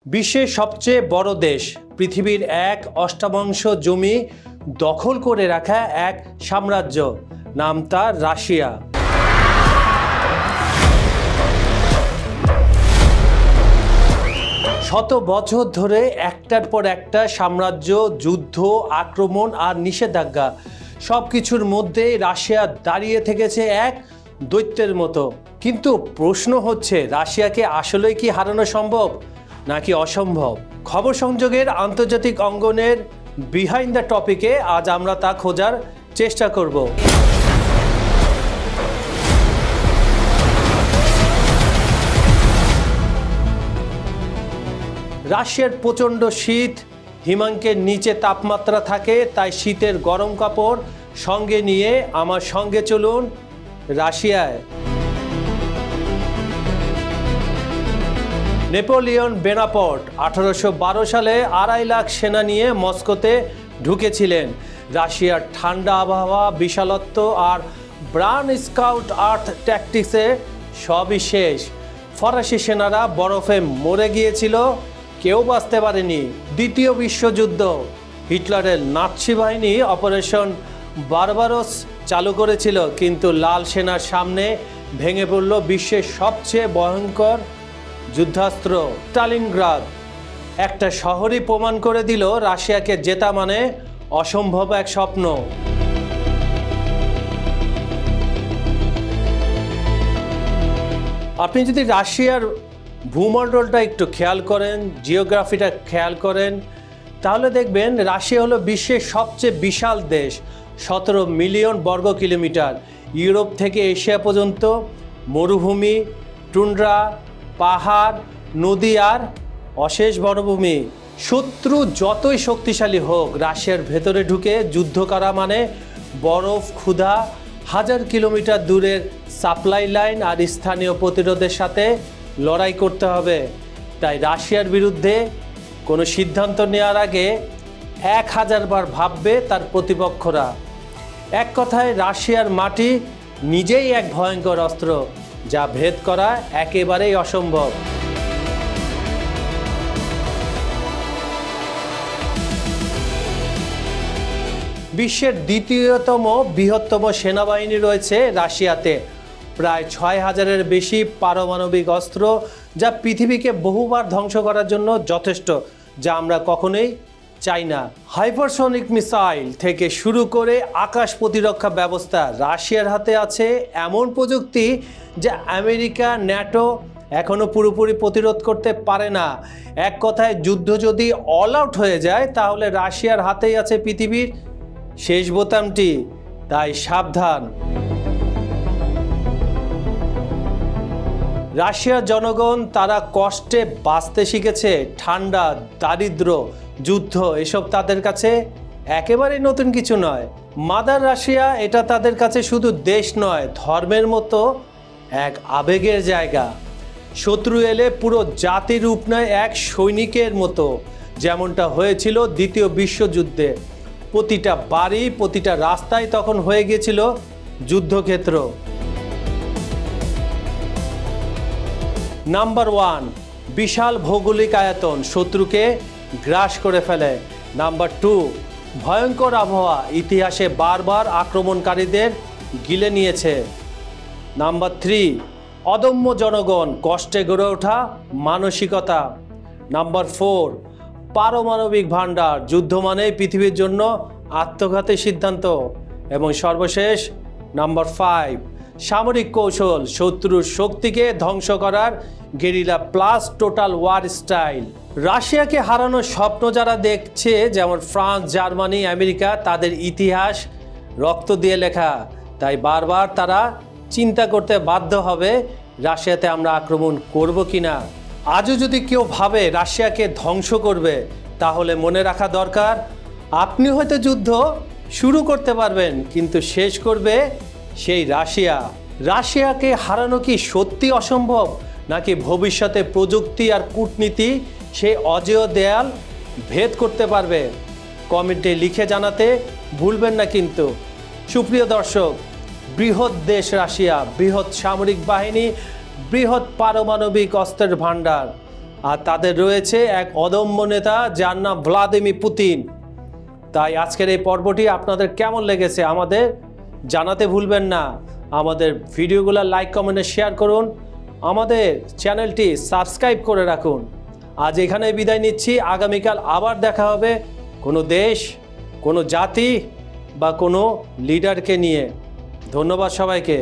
বিশ্বের সবচেয়ে বড় দেশ, পৃথিবীর এক অষ্টাংশ জমি দখল করে রাখা এক সাম্রাজ্য, নাম তার রাশিয়া। শত বছর ধরে একটার পর একটা সাম্রাজ্য, যুদ্ধ, আক্রমণ আর নিষেধাজ্ঞা সব কিছুর মধ্যে রাশিয়া দাঁড়িয়ে থেকেছে এক দৈত্যের মতো। কিন্তু প্রশ্ন হচ্ছে, রাশিয়াকে আসলে কি হারানো সম্ভব নাকি অসম্ভব? খবর সংযোগের আন্তর্জাতিক অঙ্গনের বিহাইন্ড দ্য টপিকে আজ আমরা তা খোঁজার চেষ্টা করব। রাশিয়ার প্রচণ্ড শীত, হিমাঙ্কের নিচে তাপমাত্রা থাকে, তাই শীতের গরম কাপড় সঙ্গে নিয়ে আমার সঙ্গে চলুন রাশিয়ায়। নেপোলিয়ন বোনাপার্ট 1812 সালে 2.5 লাখ সেনা নিয়ে মস্কোতে ঢুকেছিলেন। রাশিয়ার ঠান্ডা আবহাওয়া, বিশালত্ব আর ব্রাউন স্কাউট আর্থ ট্যাকটিক্সে সবই শেষ। ফরাসি সেনারা বরফে মরে গিয়েছিল, কেউ বাঁচতে পারেনি। দ্বিতীয় বিশ্বযুদ্ধ, হিটলারের নাৎসি বাহিনী অপারেশন বারবারোস চালু করেছিল, কিন্তু লাল সেনার সামনে ভেঙে পড়ল বিশ্বের সবচেয়ে ভয়ঙ্কর যুদ্ধাস্ত্র স্টালিনগ্রাদ। একটা শহরই প্রমাণ করে দিল রাশিয়াকে জেতা মানে অসম্ভব এক স্বপ্ন। আপনি যদি রাশিয়ার ভূমণ্ডলটা একটু খেয়াল করেন, জিওগ্রাফিটা খেয়াল করেন, তাহলে দেখবেন রাশিয়া হলো বিশ্বের সবচেয়ে বিশাল দেশ, 17 মিলিয়ন বর্গ কিলোমিটার। ইউরোপ থেকে এশিয়া পর্যন্ত মরুভূমি, টুন্ড্রা, পাহাড়, নদী আর অশেষ বনভূমি। শত্রু যতই শক্তিশালী হোক, রাশিয়ার ভেতরে ঢুকে যুদ্ধ করা মানে বরফ, ক্ষুধা, 1000 কিলোমিটার দূরের সাপ্লাই লাইন আর স্থানীয় প্রতিরোধের সাথে লড়াই করতে হবে। তাই রাশিয়ার বিরুদ্ধে কোনো সিদ্ধান্ত নেওয়ার আগে 1000 বার ভাববে তার প্রতিপক্ষরা। এক কথায়, রাশিয়ার মাটি নিজেই এক ভয়ঙ্কর অস্ত্র, যা ভেদ করা একেবারেই অসম্ভব। বিশ্বের দ্বিতীয়তম বৃহত্তম সেনাবাহিনী রয়েছে রাশিয়াতে। প্রায় 6000-এর বেশি পারমাণবিক অস্ত্র, যা পৃথিবীকে বহুবার ধ্বংস করার জন্য যথেষ্ট, যা আমরা কখনোই চাই না। হাইপারসনিক মিসাইল থেকে শুরু করে আকাশ প্রতিরক্ষা ব্যবস্থা, রাশিয়ার হাতে আছে এমন প্রযুক্তি যা আমেরিকা, ন্যাটো এখনও পুরোপুরি প্রতিরোধ করতে পারে না। এক কথায়, যুদ্ধ যদি অল আউট হয়ে যায়, তাহলে রাশিয়ার হাতেই আছে পৃথিবীর শেষ বোতামটি। তাই সাবধান। রাশিয়ার জনগণ, তারা কষ্টে বাঁচতে শিখেছে। ঠান্ডা, দারিদ্র, যুদ্ধ এসব তাদের কাছে একেবারেই নতুন কিছু নয়। মাদার রাশিয়া, এটা তাদের কাছে শুধু দেশ নয়, ধর্মের মতো এক আবেগের জায়গা। শত্রু এলে পুরো জাতির রূপ নেয় এক সৈনিকের মতো, যেমনটা হয়েছিল দ্বিতীয় বিশ্বযুদ্ধে। প্রতিটা বাড়ি, প্রতিটা রাস্তায় তখন হয়ে গিয়েছিল যুদ্ধক্ষেত্র। নাম্বার 1, বিশাল ভৌগোলিক আয়তন শত্রুকে গ্রাস করে ফেলে। নাম্বার 2, ভয়ঙ্কর আবহাওয়া ইতিহাসে বারবার আক্রমণকারীদের গিলে নিয়েছে। নাম্বার 3, অদম্য জনগণ, কষ্টে গড়ে ওঠা মানসিকতা। নাম্বার 4, পারমাণবিক ভাণ্ডার, যুদ্ধ মানেই পৃথিবীর জন্য আত্মঘাতী সিদ্ধান্ত। এবং সর্বশেষ নাম্বার 5, সামরিক কৌশল, শত্রুর শক্তিকে ধ্বংস করার guerrilla plus total war style. রাশিয়াকে হারানোর স্বপ্ন যারা দেখছে, যেমন ফ্রান্স, জার্মানি, আমেরিকা, তাদের ইতিহাস রক্ত দিয়ে লেখা। তাই বারবার তারা চিন্তা করতে বাধ্য হবে, রাশিয়াতে আমরা আক্রমণ করব কিনা। আজও যদি কেউ ভাবে রাশিয়াকে ধ্বংস করবে, তাহলে মনে রাখা দরকার, আপনি হয়তো যুদ্ধ শুরু করতে পারবেন, কিন্তু শেষ করবে সেই রাশিয়া। রাশিয়াকে হারানো কি সত্যি অসম্ভব, নাকি ভবিষ্যতে প্রযুক্তি আর কূটনীতি সেই অজেয় দেয়াল ভেদ করতে পারবে? কমেন্টে লিখে জানাতে ভুলবেন না কিন্তু। সুপ্রিয় দর্শক, বৃহৎ দেশ রাশিয়া, বৃহৎ সামরিক বাহিনী, বৃহৎ পারমাণবিক অস্ত্রের ভাণ্ডার, আর তাদের রয়েছে এক অদম্য নেতা যার নাম ভ্লাদিমির পুতিন। তাই আজকের এই পর্বটি আপনাদের কেমন লেগেছে আমাদের জানাতে ভুলবেন না। আমাদের ভিডিওগুলো লাইক কমেন্টে শেয়ার করুন, আমাদের চ্যানেলটি সাবস্ক্রাইব করে রাখুন। আজ এখানে বিদায় নিচ্ছি, আগামীকাল আবার দেখা হবে কোনো দেশ, কোনো জাতি বা কোনো লিডারকে নিয়ে। ধন্যবাদ সবাইকে।